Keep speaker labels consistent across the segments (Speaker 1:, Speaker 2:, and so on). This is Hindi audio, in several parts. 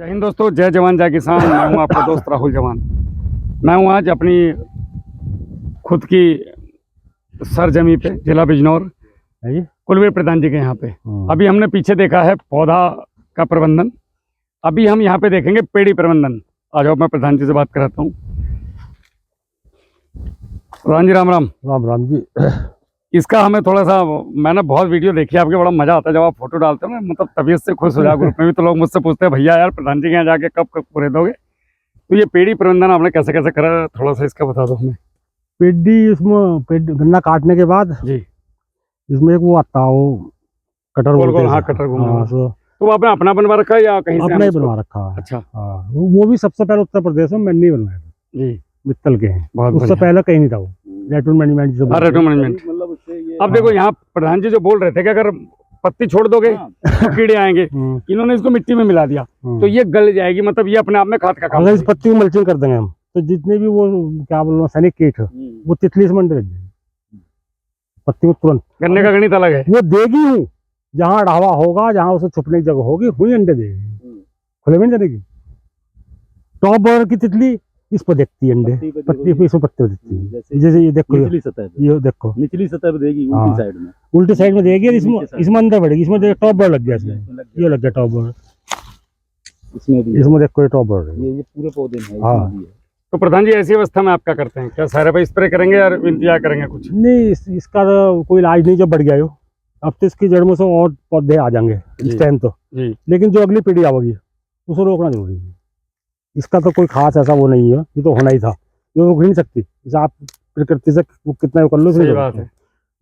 Speaker 1: जय हिंद दोस्तों, जय जवान जय किसान। मैं हूं आपका दोस्त राहुल जवान। मैं हूं आज अपनी खुद की सरजमी पे, जिला बिजनौर, कुलवीर प्रधान जी के यहाँ पे। अभी हमने पीछे देखा है पौधा का प्रबंधन, अभी हम यहाँ पे देखेंगे पेड़ी प्रबंधन। आ जाओ, मैं प्रधान जी से बात कराता हूँ। प्रधान जी राम राम।
Speaker 2: राम राम जी।
Speaker 1: इसका हमें थोड़ा सा, मैंने बहुत वीडियो देखी आपके, बड़ा मजा आता है जब आप फोटो डालते हो ना, मतलब तबीयत से खुश हो जाए। ग्रुप में भी तो लोग मुझसे पूछते हैं, भैया यार प्रधान जी के यहाँ जाके कब कब पूरे दोगे। तो ये पेड़ी प्रबंधन आपने कैसे कैसे करा, थोड़ा सा इसका बता दो हमें।
Speaker 2: पेडी, इसमें गन्ना काटने के बाद
Speaker 1: जी,
Speaker 2: इसमें एक वो आता है, वो कटर बोलते हैं।
Speaker 1: हाँ, कटर घूमने।
Speaker 2: तो
Speaker 1: वो आपने अपना बनवा रखा है या कहीं से?
Speaker 2: अपना ही बनवा रखा है।
Speaker 1: अच्छा।
Speaker 2: हाँ, वो भी सबसे पहले उत्तर प्रदेश में मैंने ही बनवाया था
Speaker 1: जी,
Speaker 2: मित्तल के हैं।
Speaker 1: बहुत
Speaker 2: उससे पहले कहीं नहीं था वो। रेटून मैनेजमेंट से।
Speaker 1: हाँ, रेटून मैनेजमेंट। अब देखो यहाँ प्रधान जी जो बोल रहे थे कि अगर पत्ती छोड़ दोगे तो कीड़े आएंगे, इन्होंने इसको मिट्टी में मिला दिया तो ये गल जाएगी, मतलब ये अपने आप में खाद का काम।
Speaker 2: अगर इस पत्ती को मल्चिंग कर देंगे हम तो जितने भी वो क्या बोल रहे हैं सैनिक कीट, वो तितली से मंडे लग जाएगी पत्ती को तुरंत।
Speaker 1: गन्ने का गणित अलग है।
Speaker 2: वो देगी हूँ जहाँ ढावा होगा, जहाँ उसे छुपने की जगह होगी, हुई अंडे देगी, खुले में नहीं देगी। टॉप बॉर्डर की तितली इस पर देखती है अंडे, पत्ती पे, इसमें पत्ते देखती है। जैसे ये देखो,
Speaker 3: निचली सतह पे,
Speaker 2: ये देखो
Speaker 3: निचली सतह पे देगी, उल्टी साइड में,
Speaker 2: उल्टी साइड में देगी। इसमें अंदर बढ़ेगी। इसमें देखो टॉप बॉर्डर लग गया, इसमें ये लग गया टॉप बॉर्डर। इसमें देखो ये टॉप बॉर्डर,
Speaker 3: ये पूरे पौधे में।
Speaker 2: हाँ।
Speaker 1: तो प्रधान जी ऐसी अवस्था में आप क्या करते हैं? क्या सारे पे स्प्रे करेंगे या इंतजार करेंगे कुछ?
Speaker 2: नहीं, इसका कोई इलाज नहीं। जब बढ़ गया हो अब तो इसकी जड़ में से और पौधे आ जाएंगे इस टाइम तो जी। लेकिन जो अगली पीढ़ी आवेगी उसे रोकना जरूरी है। इसका तो कोई खास ऐसा वो नहीं है, ये तो होना ही था, ये रोक नहीं सकती। जैसे आप प्रकृति से कितना कर लो, सही बात है।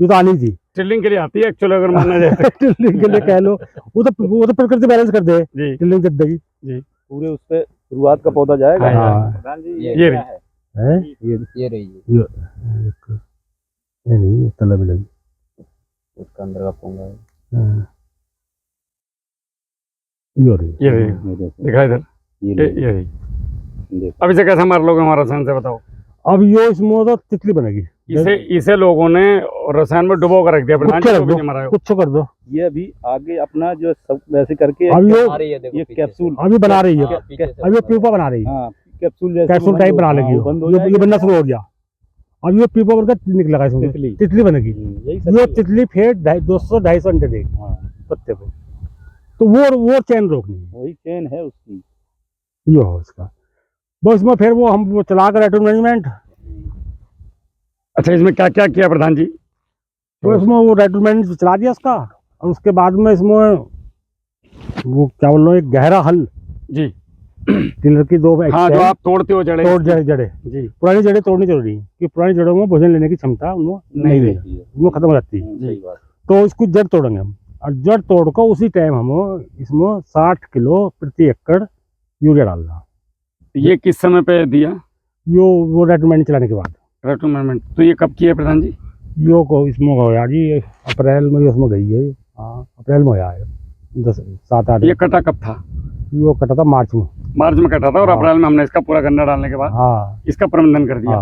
Speaker 2: ये तो आनी थी,
Speaker 1: टिल्लिंग के लिए आती है एक्चुअली, अगर माना जाए।
Speaker 2: टिल्लिंग के लिए कह लो, वो तो प्रकृति बैलेंस कर दे, टिल्लिंग कर देगी
Speaker 1: जी।
Speaker 3: पूरे उस पे शुरुआत का पौधा जाएगा। प्रधान जी
Speaker 1: ये
Speaker 3: रही,
Speaker 2: ये नहीं तलब लगी
Speaker 3: उसका अंदर का पोंगा है।
Speaker 2: ये रही,
Speaker 1: दिखा इधर, ये रही। अब इसे कैसे मार लोगे हमारा रसायन से, बताओ। अब
Speaker 2: ये इसमें तो तितली बनेगी।
Speaker 1: इसे लोगों ने रसायन में डुबो कर रख दिया। प्रधान जी को भी नहीं मरा है,
Speaker 2: कुछ कर दो।
Speaker 3: ये अभी आगे अपना जो सब वैसे करके
Speaker 2: अब
Speaker 3: ये कैप्सूल
Speaker 2: अभी बना रही है। अब ये प्यूपा बना रही है, कैप्सूल टाइप बना लेगी। ये बनना शुरू हो गया। अब ये प्यूपा बनकर निकलेगा, इसमें तितली बनेगी। ये तितली फिर 200-250 अंडे देगी पत्ते पे। तो वो चैन रोकनी,
Speaker 3: वही चैन है उसकी।
Speaker 2: ये हो इसका वो, इसमें फिर हम चला कर रेटून मैनेजमेंट।
Speaker 1: अच्छा, इसमें क्या क्या किया प्रधान जी?
Speaker 2: तो इसमें वो रेटून मैनेजमेंट चला दिया इसका, और उसके बाद में इसमें वो क्या बोल रहे हैं, एक गहरा हल जी, टिलर की दो।
Speaker 1: हाँ, जो आप तोड़ते हो जड़े
Speaker 2: जड़े जी। पुरानी जड़ें तोड़नी जरूरी है कि पुरानी जड़ों में भोजन लेने की क्षमता उनको नहीं रहती है, वो खत्म हो जाती है। तो इसको जड़ तोड़ेंगे हम, और जड़ तोड़ कर उसी टाइम हम इसमें 60 किलो प्रति एकड़ यूरिया डालना।
Speaker 1: ये किस समय पे दिया?
Speaker 2: वो रेटून चलाने के बाद।
Speaker 1: रेटून मैनेजमेंट तो ये कब किया प्रधान जी?
Speaker 2: यो को इसमें होया जी अप्रैल में, इसमें गई है। हाँ, अप्रैल में होया है, 7-8।
Speaker 1: ये कटा कब था?
Speaker 2: यो कटा था मार्च में
Speaker 1: कटा था, और अप्रैल में हमने इसका पूरा गन्ना डालने के बाद इसका प्रबंधन कर दिया।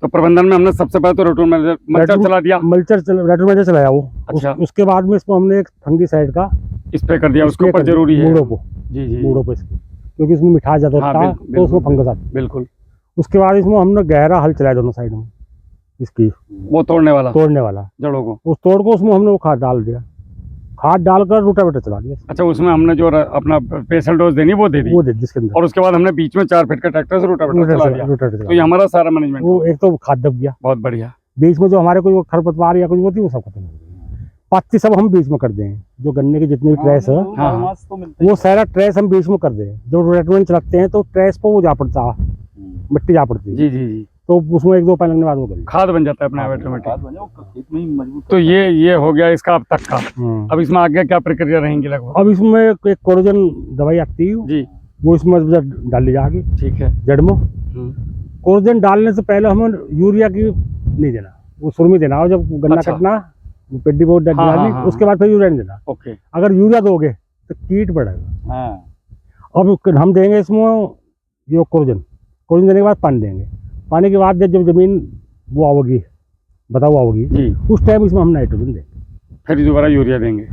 Speaker 1: तो प्रबंधन में हमने सबसे पहले तो रेटून मल्चर चला दिया। रेटून मैनेजर चलाया वो। अच्छा। उसके बाद में इसमें हमने एक फंगीसाइड का स्प्रे कर दिया। उसके ऊपर जरूरी है मूड़ों को, मूड़ों पे, क्योंकि इसमें मिठास ज्यादा होता है तो उसमें फंगस आती है। बिल्कुल। उसके बाद इसमें हमने गहरा हल चलाया दोनों साइड में, इसकी वो तोड़ने वाला जड़ों को। उस तोड़ को उसमें हमने वो खाद डाल दिया, खाद डालकर रोटावेटर चला दिया। अच्छा, उसमें हमने जो अपना स्पेशल डोज देनी वो दे दी जिसके अंदर, और उसके बाद हमने बीच में 4 फीट का ट्रैक्टर से रोटावेटर चला दिया। तो ये हमारा सारा मैनेजमेंट, वो एक तो खाद दब गया, बहुत बढ़िया। बीच में जो हमारे कोई खरपतवार या कुछ होती है वो सब खत्म हो गई। पत्ती सब हम बीच में कर दें, जो गन्ने की जितनी भी ट्रेस है वो सारा ट्रेस हम बीच में कर दें। जो रेटून चलाते हैं तो ट्रेस पर वो जा पड़ता है, मिट्टी जा पड़ती है जी। तो उसमें 1-2 पानी लगने के बाद वो खाद बन जाता है अपने ऑटोमेटिक। तो ये हो गया इसका अब तक का। अब इसमें आगे क्या प्रक्रिया रहेंगी लगभग? अब इसमें एक कोरोजन दवाई आती है जी, वो इसमें डाली जाएगी। ठीक है। जड़ में कोरोजन डालने से पहले हमें यूरिया की नहीं देना, वो शुरू में देना। और जब गन्ना कटना पेडी बोर्ड डालनी, उसके बाद फिर यूरिया नहीं देना। ओके। अगर यूरिया दोगे तो कीट बढ़ेगा। अब हम देंगे इसमें ये कोरोजन देने के बाद पानी देंगे। पानी के बाद जब जमीन वो आओगी, बताओ आओगी जी, उस टाइम इसमें हम नाइट्रोजन देंगे, फिर दोबारा यूरिया देंगे।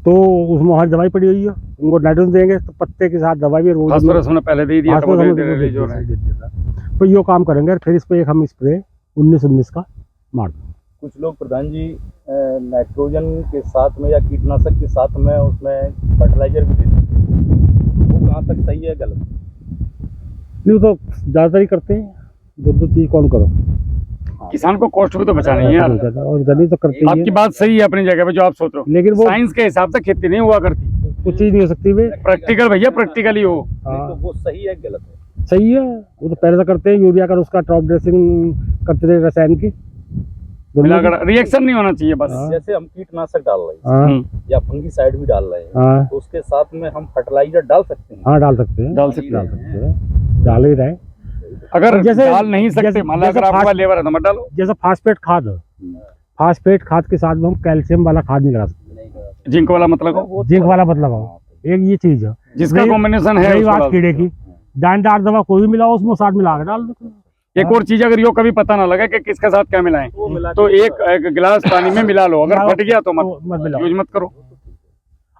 Speaker 1: तो उसमें हमारी दवाई पड़ी हुई है,
Speaker 2: उनको नाइट्रोजन देंगे तो पत्ते के साथ दवाई भी रोज
Speaker 1: फास्फोरस हमने पहले दे ही दिया था, वो
Speaker 2: फास्फोरस
Speaker 1: धीरे-धीरे
Speaker 2: हमने
Speaker 1: रिलीज हो रहा है।
Speaker 2: तो यो काम करेंगे, फिर इस पे एक हम स्प्रे 19-19 का मार देंगे।
Speaker 3: कुछ लोग प्रधान जी नाइट्रोजन के साथ में या कीटनाशक के साथ में उसमें फर्टिलाइजर भी देते हैं, वो कहाँ तक सही है गलत?
Speaker 2: नहीं तो ज़्यादातर ही करते हैं, दो चीज़ कौन करो,
Speaker 1: किसान को कॉस्ट भी तो बचानी है यार।
Speaker 2: और गली तो करते ही
Speaker 1: आपकी
Speaker 2: है,
Speaker 1: बात सही है अपनी जगह पे जो आप सोच रहे हो,
Speaker 2: लेकिन वो
Speaker 1: साइंस के हिसाब से खेती नहीं हुआ करती,
Speaker 2: कुछ चीज़ नहीं हो सकती वे।
Speaker 1: प्रैक्टिकल भैया प्रैक्टिकली हो।
Speaker 3: नहीं तो वो सही है गलत है?
Speaker 2: सही है, वो तो पहले से करते हैं, यूरिया का उसका टॉप ड्रेसिंग करते थे रसायन की,
Speaker 1: मिलाकर रिएक्शन नहीं होना चाहिए बस।
Speaker 3: जैसे हम कीटनाशक डाल रहे हैं या फंगीसाइड भी डाल रहे हैं, तो उसके साथ में हम फर्टिलाइजर डाल सकते हैं?
Speaker 2: हाँ डाल सकते हैं,
Speaker 1: डाल सकते
Speaker 2: हैं, डाल ही रहे।
Speaker 1: अगर
Speaker 2: जैसे-
Speaker 1: डाल नहीं सकते, मान लो अगर आपके पास लेबर है तो मत डालो।
Speaker 2: जैसे फास्फेट खाद के साथ में हम कैल्शियम वाला खाद नहीं लगा सकते,
Speaker 1: जिंक वाला मतलब
Speaker 2: जिंक वाला मत लगाओ, एक ये चीज है।
Speaker 1: जिसका
Speaker 2: नहीं-
Speaker 1: कॉम्बिनेशन है
Speaker 2: रही
Speaker 1: उसको
Speaker 2: बात
Speaker 1: डाल
Speaker 2: कीड़े
Speaker 1: सकते
Speaker 2: की, दानेदार दवा कोई भी मिलाओ उसमें साथ मिला के डाल दो।
Speaker 1: हो। एक और चीज, अगर यो कभी पता ना लगे कि किसके साथ क्या मिलाएं,
Speaker 3: वो मिला
Speaker 1: तो एक गिलास पानी में मिला लो, अगर फट गया तो
Speaker 2: मत
Speaker 1: मत
Speaker 2: मिलाओ।
Speaker 1: यूज मत करो।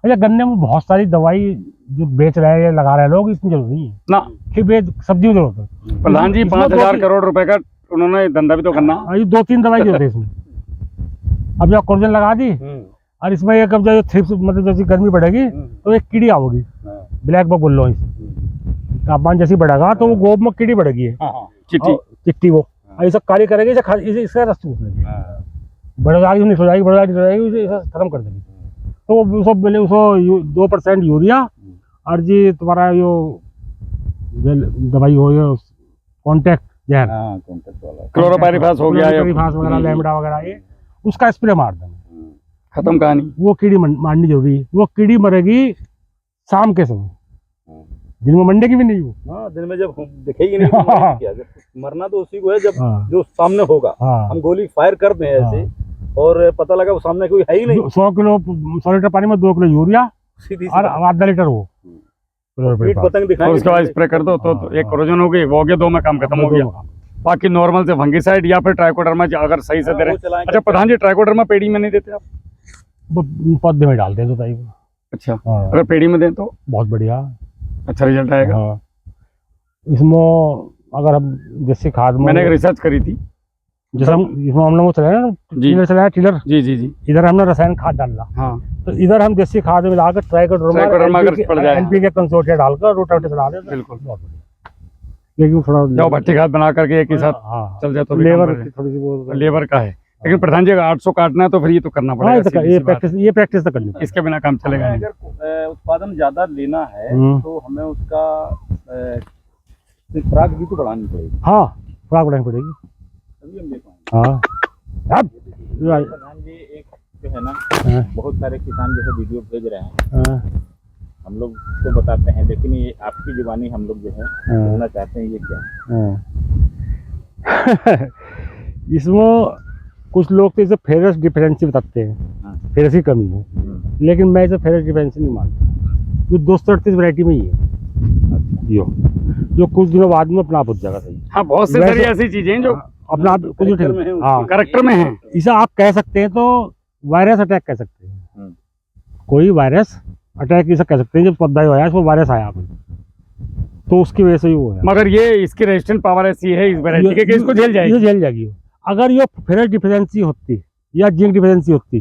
Speaker 2: अच्छा, गन्ने में बहुत सारी दवाई जो बेच रहे हैं या लगा रहे हैं लोग, इतनी जरूरी नहीं है
Speaker 1: ना
Speaker 2: कि बेच सब्जी में जरूरत है।
Speaker 1: प्रधान जी
Speaker 2: इसमें
Speaker 1: 5,000 करोड़ रुपए का उन्होंने धंधा भी तो करना।
Speaker 2: ये 2-3 दवाई की होती है इसमें। अब जब कोर्जन लगा दी और इसमें एक अब जो थ्रिप्स मतलब जैसी गर्मी बढ़ेगी तो एक कीड़ी आओगी, ब्लैक बग बोल लो, तापमान जैसी बढ़ेगा तो वो गोब में कीड़ी बढ़ेगी,
Speaker 1: चिट्टी
Speaker 2: चिट्टी वो ऐसा कार्य करेगी, इसका रस चूस लेगी, बढ़ेगा निकल जाएगी, बढ़ेगा निकल जाएगी, उसे खत्म कर देगी। तो वो सब बोले उसको 2% यूरिया और जी तुम्हारा यो दवाई हो या कॉन्टैक्ट जहर,
Speaker 1: क्लोरोपाइरिफास हो गया या
Speaker 2: क्लोरोपाइरिफास वगैरह, लैम्बडा वगैरह, ये उसका स्प्रे मार देंगे,
Speaker 1: खत्म कहानी।
Speaker 2: वो कीड़ी मारनी जरूरी है। वो कीड़ी मरेगी शाम के समय, दिन में मंडे की भी नहीं वो।
Speaker 3: हाँ, दिन में जब दिखेगी नहीं तो मरेगी क्या? मरना तो उसी को है जब जो सामने होगा। हम गोली फायर कर दें ऐसे और पता लगा वो सामने कोई है ही नहीं।
Speaker 2: 100 लीटर पानी में 2 किलो यूरिया और आधा लीटर वो
Speaker 3: कीट पतंग
Speaker 1: और
Speaker 3: दिखाएंगे,
Speaker 1: उसके बाद स्प्रे कर दो तो एक कोरोजन हो गई, वो हो गया, 2 में काम खत्म हो गया। बाकी नॉर्मल से फंगीसाइड या फिर ट्राइकोडर्मा अगर सही से दे रहे हैं। अच्छा प्रधान जी, ट्राइकोडर्मा पेड़ी में नहीं देते आप?
Speaker 2: पौधे में डालते हैं तो ताई।
Speaker 1: अच्छा, अगर पेड़ी में दें तो
Speaker 2: बहुत बढ़िया,
Speaker 1: अच्छा रिजल्ट आएगा।
Speaker 2: इसमें अगर हम देसी खाद में,
Speaker 1: मैंने एक रिसर्च करी थी,
Speaker 2: जैसे हम इसमें हमने वो चलाया ना, टिलर चलाया, टिलर,
Speaker 1: जी जी जी,
Speaker 2: इधर हमने रसायन खाद डाला,
Speaker 1: हाँ,
Speaker 2: तो इधर हम देसी खाद में मिलाकर
Speaker 1: ट्राइकोडर्मा अगर पड़ जाए,
Speaker 2: एनपीके कंसोर्टिया डालकर रोटावेटर चला देते,
Speaker 1: बिल्कुल।
Speaker 2: लेकिन थोड़ा
Speaker 1: जो भट्टी खाद बना करके एक ही साथ चल जाए तो भी काम
Speaker 2: लेबर
Speaker 1: बढ़े।
Speaker 2: थोड़ी सी वो,
Speaker 1: लेबर का है, लेकिन प्रधान जी अगर 800 काटना है तो फिर ये तो करना पड़ेगा, सीधी सी बात।
Speaker 2: ये प्रैक्टिस तो करनी।
Speaker 1: इसके बिना काम चलेगा नहीं।
Speaker 3: अगर उत्पादन ज्यादा लेना है तो हमें उसका खुराक भी तो बढ़ानी पड़ेगी।
Speaker 2: हाँ, खुराक बढ़ानी पड़ेगी।
Speaker 3: तभी हम ले पाएंगे।
Speaker 2: हाँ,
Speaker 3: प्रधान जी, एक जो है ना, बहुत सारे किसान जैसे वीडियो भेज रहे हैं, हम लोग तो बताते हैं, लेकिन ये आपकी जुबानी हम लोग जो है सुनना चाहते हैं, ये क्या?
Speaker 2: इसमें कुछ लोग तो इसे फेरस डिफरेंसी बताते हैं, फेरस की कमी है, लेकिन मैं इसे फेरस डिफरेंसी नहीं मानता। ये 238 वैरायटी में ही है जो कुछ दिनों बाद में अपना आप हो जाएगा। सही,
Speaker 1: हाँ, बहुत से सारी ऐसी चीजें हैं जो
Speaker 2: अपना आप कुछ
Speaker 1: करेक्टर में है।
Speaker 2: इसे आप कह सकते हैं तो वायरस अटैक कह सकते हैं, कोई वायरस अटैक इसे कह सकते हैं, जब पौधा आया इसमें वायरस आया तो उसकी वजह से ही वो है।
Speaker 1: मगर ये इसकी रेजिस्टेंट पावर ऐसी है इस वैरायटी के कि इसको झेल जाएगी।
Speaker 2: ये झेल जाएगी। अगर ये फेरस डिफिशिएंसी होती या जिंक डिफिशिएंसी होती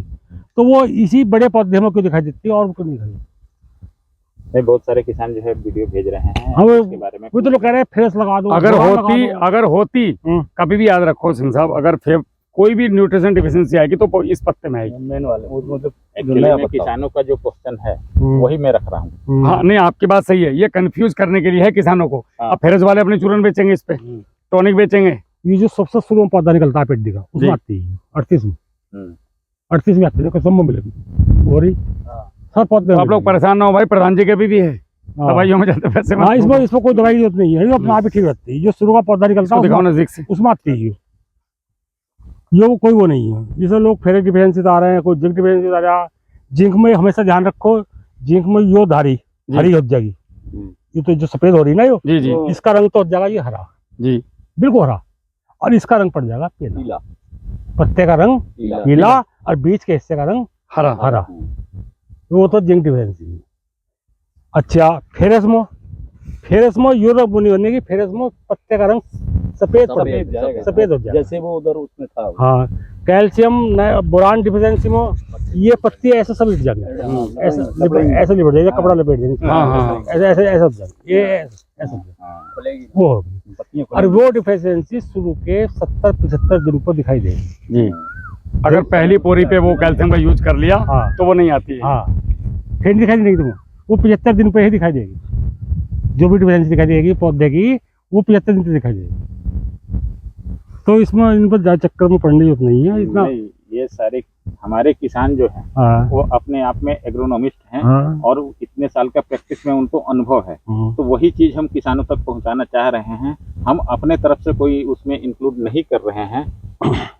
Speaker 2: तो वो इसी बड़े पौधे में क्यों दिखाई देती और क्यों नहीं दिखाई।
Speaker 3: बहुत सारे किसान जो है वीडियो भेज रहे हैं,
Speaker 2: हाँ,
Speaker 3: उसके बारे में
Speaker 2: वो तो लोग कह रहे हैं फेरस लगा दो।
Speaker 1: अगर होती कभी भी याद रखो सिंह साहब, अगर कोई भी न्यूट्रिशन डिफिशिएंसी आएगी तो इस पत्ते में आएगी।
Speaker 3: मेन वाले मतलब किसानों का जो क्वेश्चन है वही मैं रख रहा हूँ।
Speaker 1: हाँ, नहीं, आपकी बात सही है, ये कंफ्यूज करने के लिए है किसानों को। अब फेरस वाले अपने चूरन बेचेंगे, इस पे टॉनिक बेचेंगे।
Speaker 2: ये जो सबसे शुरू में पौधा निकलता है पेड्डी का, उसमें आती है 38 में आती है, सब में मिलेगी और सब पौधे।
Speaker 1: आप लोग परेशान ना हो भाई, प्रधान जी के भी है दवाइयों में जाते पैसे।
Speaker 2: हाँ, इसमें कोई दवाई की जरूरत नहीं है, ये अपने आप ही ठीक रहती है। जो शुरू का पौधा निकलता है उसमें आती है, ये वो कोई वो नहीं है। जैसे लोग फेरस डिफिशिएंसी आ रहे हैं, कोई जिंक डिफिशिएंसी आ रहा है। जिंक में हमेशा ध्यान रखो, जिंक में यो धारी हरी हो जाएगी, ये तो जो सफेद हो रही ना यो,
Speaker 1: जी जी,
Speaker 2: इसका रंग तो हो जाएगा ये हरा,
Speaker 1: जी
Speaker 2: बिल्कुल हरा, और इसका रंग पड़ जाएगा पीला, पत्ते का रंग पीला और बीच के हिस्से का रंग
Speaker 1: हरा।
Speaker 2: वो तो जिंक डिफिशिएंसी है। अच्छा, फेरेस्मो, फेरेस्मो यूरोप नहीं होने की, फेरेस्मो पत्ते का रंग सफेद हो जाएगा
Speaker 3: जैसे वो उधर उसमें था।
Speaker 2: हाँ, कैल्शियम बोरान डिफिशियंसी में ये पत्ती ऐसे सब लिट जाएंगे, ऐसे लिपट जाएगा, कपड़ा लपेट देंगे, ऐसे ऐसे ऐसा हो जाएगा, ये ऐसा वो होगी। और वो डिफिशियंसी शुरू के 70-75 दिन पर दिखाई देगी
Speaker 1: जी। अगर पहली पोरी पे वो कैल्शियम का यूज कर लिया तो वो नहीं आती है।
Speaker 2: हाँ, फिर दिखाई देगी तुमको, वो 75 दिन पे ही दिखाई देगी, जो भी डिफिशियंसी दिखाई देगी पौधे की, वो 75 दिन पे दिखाई देगी। तो इसमें इन पर ज्यादा चक्कर में पड़ने की जरूरत नहीं है इतना।
Speaker 3: ये सारे हमारे किसान जो हैं वो अपने आप में एग्रोनॉमिस्ट हैं और इतने साल का प्रैक्टिस में उनको अनुभव है, तो वही चीज हम किसानों तक पहुंचाना चाह रहे हैं। हम अपने तरफ से कोई उसमें इंक्लूड नहीं कर रहे हैं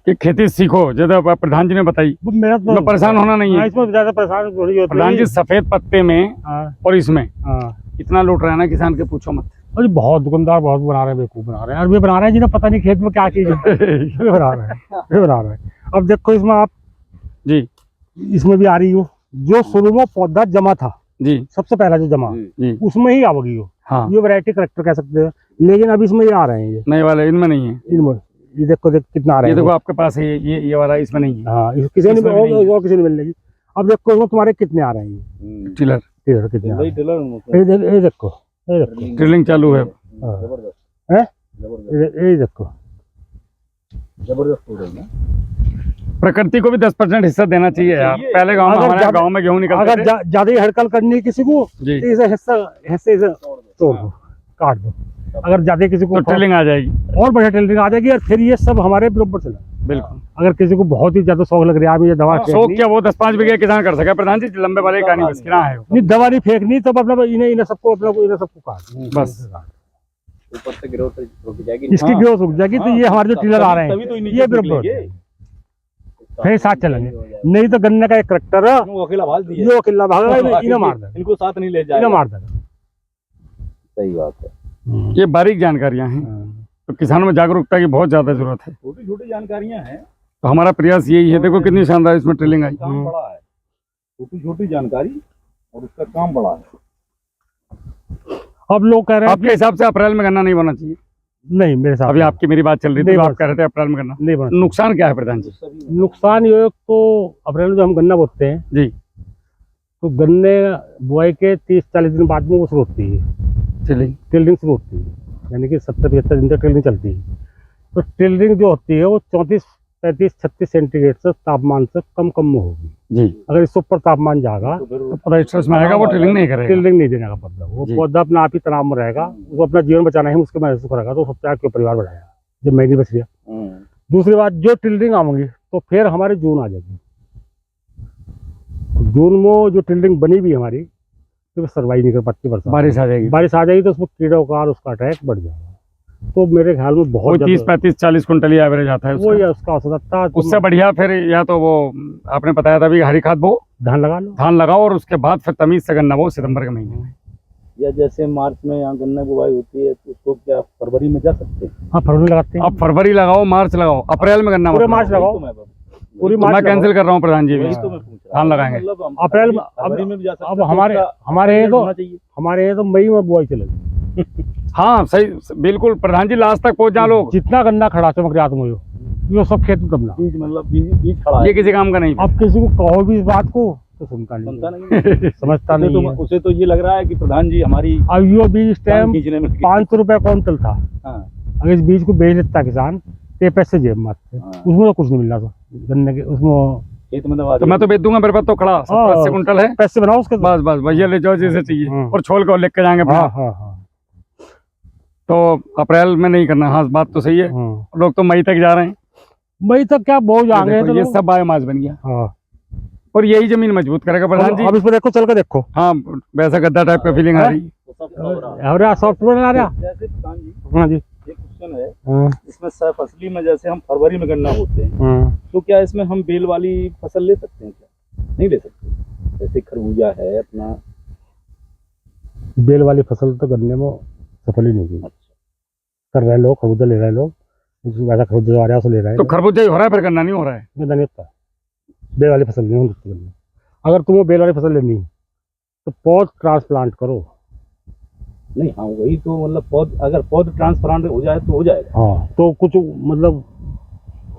Speaker 1: कि खेती सीखो, जैसे प्रधान जी ने बताई,
Speaker 2: मेरा तो
Speaker 1: परेशान होना नहीं है
Speaker 2: इसमें ज्यादा परेशान थोड़ी होती है।
Speaker 1: प्रधान जी सफेद पत्ते में और इसमें इतना लूट रहा है ना किसान के, पूछो मत।
Speaker 2: और बहुत दुकानदार बहुत बना रहे हैं, बेवकूफ बना रहे हैं, और वे बना रहे हैं जिन्हें पता नहीं खेत में क्या चीज है वे बना रहे हैं। अब देखो इसमें आप
Speaker 1: जी,
Speaker 2: इसमें भी आ रही हो, जो शुरू में पौधा जमा था
Speaker 1: जी,
Speaker 2: सबसे पहला जो जमा
Speaker 1: जी,
Speaker 2: उसमें ही आवेगी हो।
Speaker 1: हाँ,
Speaker 2: ये वैरायटी करेक्टर कह सकते हैं, लेकिन अब इसमें ये आ रहे हैं, ये
Speaker 1: नए वाले इनमें नहीं है।
Speaker 2: इनमें ये देखो कितना आ रहे
Speaker 1: ये
Speaker 2: हैं।
Speaker 1: देखो आपके पास है, ये वाला इसमें नहीं है।
Speaker 2: हाँ, किसी ने और किसी ने मिलने की। अब देखो इसमें तुम्हारे कितने आ रहे हैं,
Speaker 1: टिलर
Speaker 2: कितने आ रहे हैं, ये देखो
Speaker 1: ड्रिलिंग चालू है।
Speaker 2: ये देखो
Speaker 3: जबरदस्त हो रही है।
Speaker 2: प्रकृति को भी 10% हिस्सा देना चाहिए यार। पहले गांव में, हमारे गांव में गेहूं निकलते थे। अगर ज्यादा ही हड़कल करनी है किसी को तो इसे हिस्सा तोड़ दो, काट दो। अगर ज्यादा किसी को तो टेलिंग आ जाएगी, और बढ़िया टेलिंग आ जाएगी। और फिर ये सब हमारे बराबर चला। बिल्कुल। अगर किसी को बहुत ही ज्यादा शौक लग रहा है, ये दवा शौक क्या, वो 10-5 बीघे किसान कर सके प्रधान जी, लंबे वाले कहानी बस क्या है। नहीं, दवा नहीं फेंकनी, तब अपना इन्हें सबको काट बस,
Speaker 3: ऊपर से ग्रोथ रुक जाएगी,
Speaker 2: इसकी ग्रोथ रुक जाएगी। तो ये हमारे जो टिलर आ रहे हैं ये बराबर फिर साथ चलेंगे। नहीं तो गन्ने का एक करेक्टर है, वो अकेला भागेगा, इन्हें मार देगा, इनको साथ नहीं ले जाएगा, मार देगा।
Speaker 3: सही बात है।
Speaker 1: ये बारीक जानकारियां हैं, तो किसानों में जागरूकता की बहुत ज्यादा जरूरत है।
Speaker 3: छोटी छोटी जानकारियां हैं,
Speaker 1: तो हमारा प्रयास यही है। देखो कितनी शानदार इसमें ट्रेलिंग आई,
Speaker 3: काम बड़ा है, छोटी छोटी जानकारी और उसका काम बड़ा है।
Speaker 2: अब लोग कह रहे हैं
Speaker 1: आपके हिसाब से अप्रैल में गन्ना नहीं बोना चाहिए?
Speaker 2: नहीं, मेरे साथ
Speaker 1: अभी आपकी मेरी बात चल रही थी, आप कह रहे थे अप्रैल में गन्ना
Speaker 2: नहीं बोना।
Speaker 1: नुकसान क्या है प्रधान जी?
Speaker 2: नुकसान ये तो अप्रैल में जो हम गन्ना बोते हैं
Speaker 1: जी,
Speaker 2: तो गन्ने बुआई के 30-40 दिन बाद में वो शुरू होती है टिलरिंग शुरू होती है, यानी कि 70-75 दिन तक टिलरिंग चलती है। तो टिलरिंग जो होती है वो 34-35-36 सेंटीग्रेड से तापमान से कम में होगी
Speaker 1: जी।
Speaker 2: अगर इससे ऊपर तापमान जाएगा
Speaker 1: तो पौधा स्ट्रेस में आएगा, वो टिलरिंग नहीं करेगा,
Speaker 2: टिलरिंग नहीं देने का पौधा। वो पौधा अपना आप ही तनाव में रहेगा, वो अपना जीवन बचाना है उसके महसूस करेगा, तो सबसे क्यों परिवार बढ़ाएगा जब मैं नहीं बच गया। दूसरी बात, जो टिलरिंग आऊंगी तो फिर हमारे जून आ जाएगी। जून में जो टिलरिंग बनी भी हमारी तो सर्वाइव नहीं कर पाती, बारिश आ जाएगी तो उसमें कीड़ों का और उसका अटैक बढ़ जाएगा। तो मेरे ख्याल में बहुत
Speaker 1: 30-35-40 कुंटल एवरेज आता है
Speaker 2: वो, या उसका औसत था।
Speaker 1: उससे बढ़िया फिर या तो वो आपने बताया था अभी हरी खाद बो,
Speaker 2: धान लगा लो,
Speaker 1: धान लगाओ, और उसके बाद फिर तमीज से गन्ना बो सितंबर के महीने में।
Speaker 3: या जैसे मार्च में यहाँ गन्ना बुआई होती है तो उसको क्या फरवरी में जा सकते हैं?
Speaker 2: हाँ, फरवरी लगाते हैं।
Speaker 1: अब फरवरी लगाओ, मार्च लगाओ, अप्रैल में गन्ना
Speaker 2: पूरे मार्च लगाओ, पूरी मार्च।
Speaker 1: मैं कैंसिल कर रहा हूँ प्रधान जी, धान लगाएंगे
Speaker 2: अप्रैल में। अब हमारे तो मई में बुआई चलेगी।
Speaker 1: हाँ सही, बिल्कुल प्रधान जी, लास्ट तक पहुंच जा लोग।
Speaker 2: जितना गन्ना खड़ा चमक रात में ये सब खेत में दबना,
Speaker 3: बीज खड़ा,
Speaker 1: ये किसी काम का नहीं।
Speaker 2: अब किसी को कहो भी इस बात को तो सुनता नहीं समझता नहीं है।
Speaker 3: उसे तो ये लग रहा है कि प्रधान जी हमारी,
Speaker 2: अब ये बीज इस टाइम 500 रुपए क्विंटल था। अगर इस बीज को बेच लेता किसान तो पैसे जेब में आते, उसमें तो कुछ नहीं मिल रहा था गन्ने के, उसमें
Speaker 3: खेत में दबा।
Speaker 1: तो मैं तो बेच दूंगा, मेरे पास तो खड़ा 70-80 कुंटल है,
Speaker 2: पैसे बनाओ उसके।
Speaker 1: बस भैया ले जाओ जैसे चाहिए, और छोल को लेके जाएंगे। तो अप्रैल में नहीं करना। हाँ, बात तो सही है। लोग तो मई तक जा रहे हैं,
Speaker 2: मई तक क्या बहुत जाएंगे, तो
Speaker 1: ये सब बायोमास बन गया। और यही जमीन मजबूत करेगा प्रधान जी।
Speaker 2: अब इसको देखो, चल के देखो।
Speaker 1: हाँ, वैसा गद्दा टाइप का फीलिंग आ रही
Speaker 2: है, सॉफ्टवेयर आ रहा।
Speaker 3: जैसे प्रधान जी,
Speaker 2: हाँ जी,
Speaker 3: एक क्वेश्चन है, इसमें फसली में जैसे हम फरवरी में गन्ना होते हैं, तो क्या इसमें हम बेल वाली फसल ले सकते हैं? क्या नहीं ले सकते? जैसे खरबूजा है अपना,
Speaker 2: बेल वाली फसल तो गन्ने में सफल ही नहीं की। कर रहे लोग, खरबूजा ले रहे लोग, वैसा खरबूजा आ रहा है उसे ले रहे हैं।
Speaker 1: तो खरबूजा ही हो रहा है, फिर गन्ना नहीं हो रहा है।
Speaker 2: गन्ना नहीं होता, बेल वाली फसल नहीं हो सकती गन्ना। अगर तुम्हें बेल वाली फसल लेनी तो पौध ट्रांसप्लांट करो।
Speaker 3: नहीं हाँ वही तो मतलब पौध अगर पौध ट्रांसप्लांट हो जाए तो हो जाएगा।
Speaker 2: हाँ तो कुछ मतलब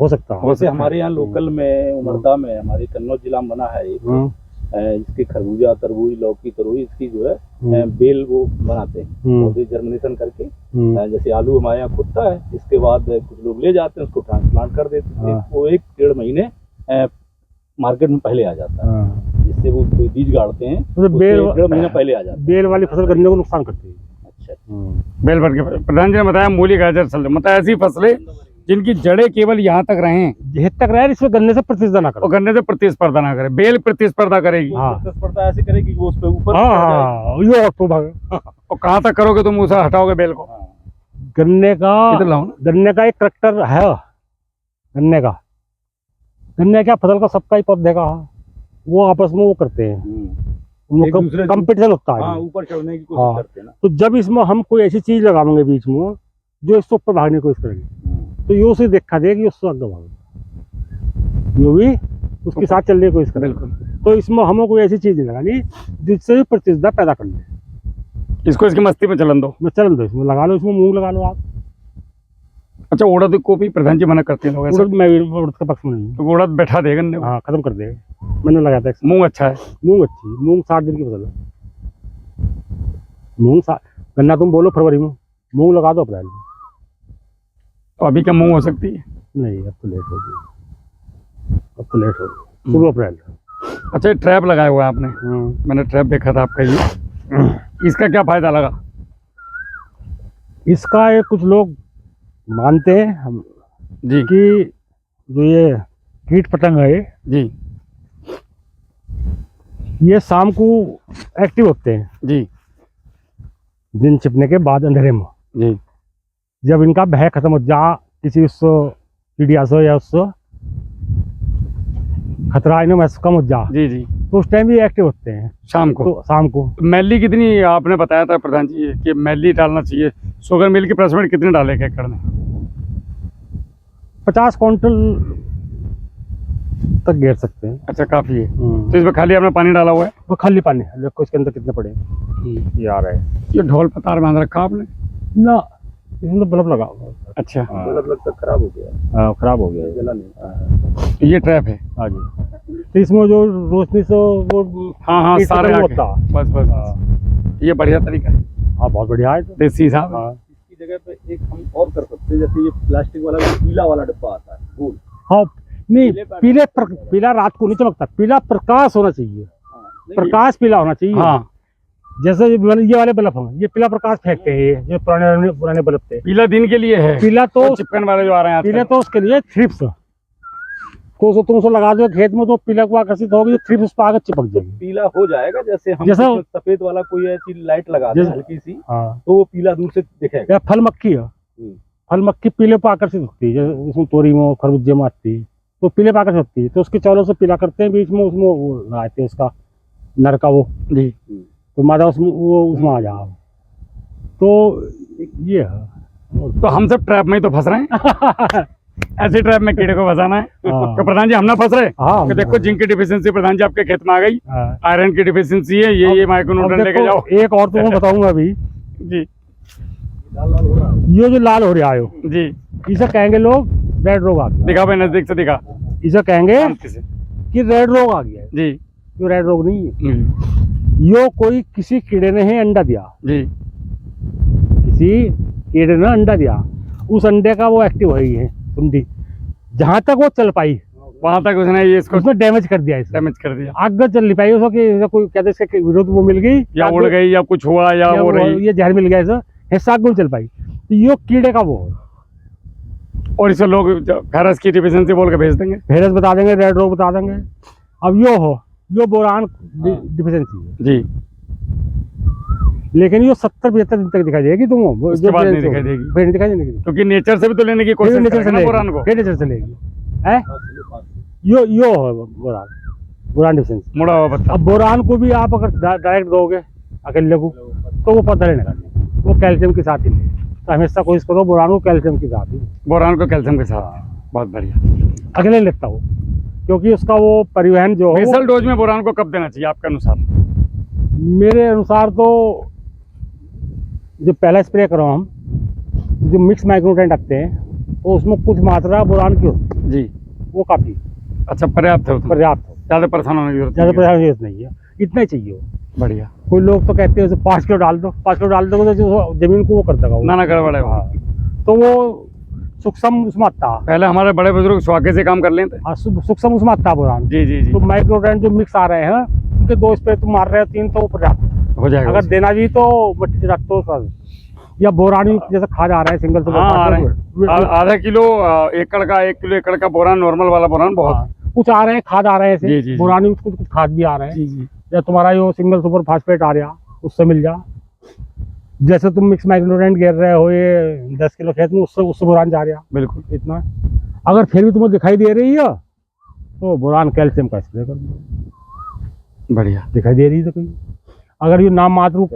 Speaker 2: हो सकता है।
Speaker 3: वैसे हमारे यहाँ लोकल में उमरदा में हमारे कन्नौज जिला में बना है एक इसकी खरबूजा तरबूज लौकी तरोई इसकी जो है बेल वो बनाते हैं पौधे जर्मिनेशन करके जैसे आलू हमारे यहाँ खुदता है इसके बाद कुछ लोग ले जाते हैं उसको ट्रांसप्लांट कर देते हैं वो 1-1.5 महीने मार्केट में पहले आ जाता है जिससे वो कोई बीज गाड़ते हैं तो बेल 1.5 महीना पहले आ जाता है।
Speaker 2: बेल वाली फसल गन्ने को नुकसान करती है।
Speaker 3: अच्छा
Speaker 1: बेल भर के प्रधान जी ने बताया मूली गाजर सल्लम मतलब ऐसी फसलें जिनकी जड़ें केवल यहाँ तक रहें
Speaker 2: इसमें गन्ने से प्रतिस्पर्धा ना करो।
Speaker 1: और गन्ने से प्रतिस्पर्धा ना करे। बेल प्रतिस्पर्धा करेगी।
Speaker 3: प्रतिस्पर्धा ऐसे करेगी वो उस पे ऊपर
Speaker 1: और कहाँ तक करोगे तुम उसे हटाओगे बेल को।
Speaker 2: गन्ने का एक ट्रैक्टर है गन्ने क्या फसल का सबका ही पौधे का वो आपस में वो करते हैं कंपटीशन होता है
Speaker 3: ऊपर चढ़ने की कोशिश करते हैं ना।
Speaker 2: तो जब इसमें हम कोई ऐसी चीज लगाएंगे बीच में जो इसके ऊपर भागने की कोशिश करेगी तो ये उसे देखा देगी उससे आगे भागेगा यो भी उसके साथ चलने की कोशिश करेगा। तो इसमें हमें कोई ऐसी चीज नहीं लगानी जिससे भी प्रतिस्पर्धा पैदा कर ले।
Speaker 1: इसको इसकी मस्ती में चलन दो
Speaker 2: इसमें लगा लो इसमें मूंग लगा लो आप।
Speaker 1: अच्छा उड़द को भी प्रधान जी मना करते हैं लोग।
Speaker 2: उड़द मैं उड़द के पक्ष में नहीं।
Speaker 1: तो उड़द बैठा देगा गन्ने को।
Speaker 2: हाँ खत्म कर देगा। मैंने लगाया था।
Speaker 1: मूंग अच्छा है।
Speaker 2: मूंग अच्छी मूंग 60 दिन की फसल है। मूंग गन्ना तुम बोलो फरवरी में मूंग लगा दो अप्रैल में।
Speaker 1: तो अभी क्या मूंग हो सकती है?
Speaker 2: नहीं अब तो लेट हो गई शुरू अप्रैल।
Speaker 1: अच्छा ट्रैप लगाया हुआ है आपने। मैंने ट्रैप देखा था आपका ये इसका क्या फायदा लगा?
Speaker 2: इसका एक कुछ लोग मानते हैं हम
Speaker 1: जी
Speaker 2: कि जो ये कीट पतंग है
Speaker 1: जी
Speaker 2: ये शाम को एक्टिव होते हैं
Speaker 1: जी
Speaker 2: दिन छिपने के बाद अंधेरे में
Speaker 1: जी।
Speaker 2: जब इनका भय खत्म हो जा किसी उस चिड़िया से या उससे खतरा इन्हें महसूस कम हो जा
Speaker 1: जी जी
Speaker 2: तो उस टाइम भी एक्टिव होते हैं शाम को।
Speaker 1: मैली कितनी आपने बताया था प्रधान जी कि मैली डालना चाहिए शुगर मिल की परसेंट कितने डाले के एकड़ में?
Speaker 2: 50 क्विंटल तक घेर सकते हैं।
Speaker 1: अच्छा काफी है। तो इसमें खाली आपने पानी डाला हुआ है?
Speaker 2: वो खाली पानी है। देखो इसके अंदर कितने पड़े ये आ रहे हैं।
Speaker 1: ये ढोल पतार बांध रखा आपने
Speaker 2: ना इसमें तो बल्ब लगा हुआ।
Speaker 1: अच्छा
Speaker 3: बल्ब लगता खराब हो गया।
Speaker 2: खराब हो गया
Speaker 3: जला नहीं।
Speaker 1: तो ये ट्रैप है।
Speaker 2: हाँ जी तो इसमें जो रोशनी से वो
Speaker 1: हाँ सारे
Speaker 2: होता
Speaker 1: बस ये बढ़िया तरीका है।
Speaker 2: हाँ बहुत बढ़िया है
Speaker 1: देसी साहब।
Speaker 3: इसकी जगह पे एक हम और कर सकते हैं जैसे ये प्लास्टिक वाला पीला वाला डिब्बा आता है गोल।
Speaker 2: हाँ नहीं पीला रात को नहीं चमकता। पीला प्रकाश होना चाहिए। प्रकाश पीला होना चाहिए। हाँ जैसे ये वाले बल्ब हैं ये पीला प्रकाश फेंकते हैं जो पुराने बल्ब थे।
Speaker 1: पीला दिन के लिए है।
Speaker 2: पीला तो
Speaker 1: चिपकन वाले जो आ रहे हैं
Speaker 2: पीला तो उसके लिए थ्रिप्स तो तुम उसको लगा दो खेत में तो पीला को आकर्षित होगी थ्रिप्स उस पर आगे चिपक जाएगी।
Speaker 3: पीला हो जाएगा जैसे हम सफेद वाला कोई ऐसी लाइट लगा दे हल्की सी तो वो पीला दूर से दिखेगा।
Speaker 2: फल मक्खी है फल मक्खी पीले पर आकर्षित होती है जैसे उसमें तोरी में खरबूजे में आती है तो पीले पर आकर्षित होती है तो उसके चौलों से पीला करते हैं बीच में उसमें वो लगाते हैं उसका नर का वो जी तो मादा उसमें आ जाओ तो ये है।
Speaker 1: तो हम सब ट्रैप में ही तो फंस रहे हैं। ऐसे ट्रैप में कीड़े को फंसाना है। तो प्रधान जी हम ना फंस रहे। कि देखो जिंक की डिफिशियंसी प्रधान जी आपके खेत में आ गई। आयरन की डिफिशियंसी है ये माइक्रोन्यूट्रिएंट लेके जाओ।
Speaker 2: एक और तो मैं बताऊंगा अभी
Speaker 1: जी
Speaker 2: ये जो लाल हो रहा है
Speaker 1: जी
Speaker 2: इसे कहेंगे लोग रेड रोग आ गया।
Speaker 1: दिखा भाई नजदीक से दिखा।
Speaker 2: इसे कहेंगे कि रेड रोग आ गया
Speaker 1: जी।
Speaker 2: जो रेड रोग नहीं है यो कोई किसी कीड़े ने ही अंडा दिया
Speaker 1: जी।
Speaker 2: किसी कीड़े ने अंडा दिया उस अंडे का वो एक्टिव हुई है सुंडी जहां तक वो चल पाई
Speaker 1: वहां तक उसने ये इसको
Speaker 2: उसने डैमेज कर दिया।
Speaker 1: डैमेज कर दिया
Speaker 2: आगे चल नहीं पाई उसको कि कोई कहते इसके विरोध वो मिल गई
Speaker 1: या उड़ गई या कुछ हुआ या हो रही
Speaker 2: ये जहर मिल गया इसे हिस्सा आगे चल पाई तो ये कीड़े का वो
Speaker 1: और इसे लोग वायरस की डिफिशियंसी बोल के भेज देंगे।
Speaker 2: वायरस बता देंगे रेड रोग बता देंगे। अब यो बोरान डिफिशियंसी है जी लेकिन ये 70-75 दिन तक दिखाई देगी तुम
Speaker 1: उसके बाद नहीं दिखाई देगी।
Speaker 2: फिर नहीं दिखाई देगी
Speaker 1: क्योंकि नेचर से भी तो लेने की कोशिश करेंगे ना बोरान को।
Speaker 2: फिर नेचर से लेगी है यो बोरान डिफिशियंसी मुड़ा हुआ पत्ता। अब बोरान को भी आप अगर डायरेक्ट दोगे अकेले को तो वो पता लेने का वो कैल्शियम के साथ ही ले तो हमेशा कोशिश करो बोरान को कैल्शियम के साथ ही।
Speaker 1: बोरान को कैल्शियम के साथ बहुत बढ़िया
Speaker 2: अकेले लेता हूँ क्योंकि उसका वो परिवहन जो
Speaker 1: बेसल डोज में बोरान को कब देना चाहिए आपके अनुसार?
Speaker 2: मेरे अनुसार तो जो पहला स्प्रे करो हम, जो मिक्स माइक्रोन्यूट्रेंट रखते हैं तो उसमें कुछ मात्रा बोरान की होती है
Speaker 1: जी,
Speaker 2: वो काफ़ी
Speaker 1: अच्छा पर्याप्त है, उतना
Speaker 2: पर्याप्त हो,
Speaker 1: ज़्यादा परेशान होने की जरूरत
Speaker 2: ज़्यादा
Speaker 1: नहीं है।
Speaker 2: परेशानी की जरूरत नहीं है, इतना ही चाहिए वो।
Speaker 1: बढ़िया,
Speaker 2: कोई लोग तो कहते हैं उसे 5 किलो डाल दो, 5 किलो डाल दो तो जो जमीन को वो कर देगा वो।
Speaker 1: ना गड़बड़ है वो।
Speaker 2: हाँ, तो वो सूक्ष्म उसमें आता है।
Speaker 1: पहले हमारे बड़े बुजुर्ग स्वाके से काम कर लेते।
Speaker 2: हाँ, सूक्ष्म उसमें आता है बोरान।
Speaker 1: जी जी जी,
Speaker 2: तो माइक्रोन्यूट्रेंट जो मिक्स आ रहे हैं उनके 2 स्प्रे तुम मार रहे हो 3 तो वो पर्याप्त।
Speaker 1: हो जाएगा
Speaker 2: अगर देना भी तो मट्टी रख दो सर, या बोरान जैसे खाद आ रहा है सिंगल सुपर
Speaker 1: हाँ, आ रहे हैं। आधा किलो एकड़ का, 1 किलो एकड़ का बोरान, नॉर्मल वाला बोरान बहुत।
Speaker 2: हाँ, कुछ आ रहे हैं, खाद आ रहे हैं
Speaker 1: जी, जी,
Speaker 2: ऐसे
Speaker 1: जी।
Speaker 2: बोरानी, कुछ खाद भी आ रहे हैं।
Speaker 1: जी जी,
Speaker 2: या तुम्हारा यो सिंगल सुपर फास्फेट आ रहा उससे मिल जा। जैसे तुम मिक्स माइक्रोन्यूट्रेंट गिर रहे हो ये 10 किलो खेत में, उससे बोरान जा रहा
Speaker 1: बिल्कुल।
Speaker 2: इतना। अगर फिर भी तुम्हें दिखाई दे रही है तो बोरान कैल्शियम का स्प्रे कर दो।
Speaker 1: बढ़िया,
Speaker 2: दिखाई दे रही है तो कहीं, अगर ये नाम मात्र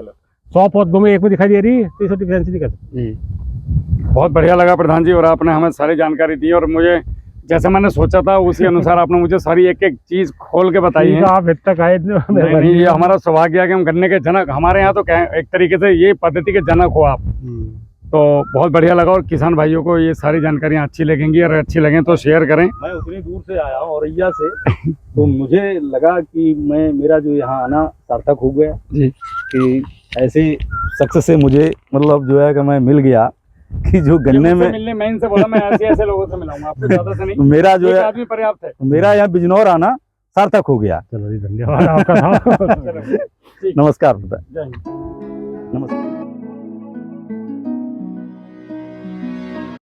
Speaker 2: 100 पौधों में एक में दिखाई दे रही है तो इसे डिफरेंस नहीं कर सकते।
Speaker 1: जी बहुत बढ़िया लगा प्रधान जी, और आपने हमें सारी जानकारी दी, और मुझे जैसे मैंने सोचा था उसी अनुसार आपने मुझे सारी एक एक चीज खोल के बताई है।
Speaker 2: आप इतना तक आए,
Speaker 1: नहीं, ये हमारा सौभाग्य है कि हम गन्ने के जनक, हमारे यहाँ तो एक तरीके से ये पद्धति के जनक हो आप। तो बहुत बढ़िया लगा, और किसान भाइयों को ये सारी जानकारियाँ अच्छी लगेंगी, और अच्छी लगें तो शेयर करें।
Speaker 4: मैं उतनी दूर से आया हूँ औरैया से, तो मुझे लगा कि मेरा जो यहाँ आना सार्थक हो गया
Speaker 1: जी,
Speaker 4: कि ऐसे शख्स से मुझे मतलब जो है कि मैं मिल गया कि जो गन्ने में
Speaker 1: मिलने, मैं इनसे बोला मैं ऐसे ऐसे लोगों से मिलाऊंगा, आपको ज्यादा से नहीं,
Speaker 4: मेरा जो
Speaker 1: एक
Speaker 4: है
Speaker 1: आदमी पर्याप्त है।
Speaker 4: मेरा यहाँ बिजनौर आना सार्थक हो गया।
Speaker 2: चलो जी, धन्यवाद आपका।
Speaker 1: चलो, ठीक।
Speaker 4: नमस्कार।
Speaker 1: जय हिंद।
Speaker 4: नमस्कार।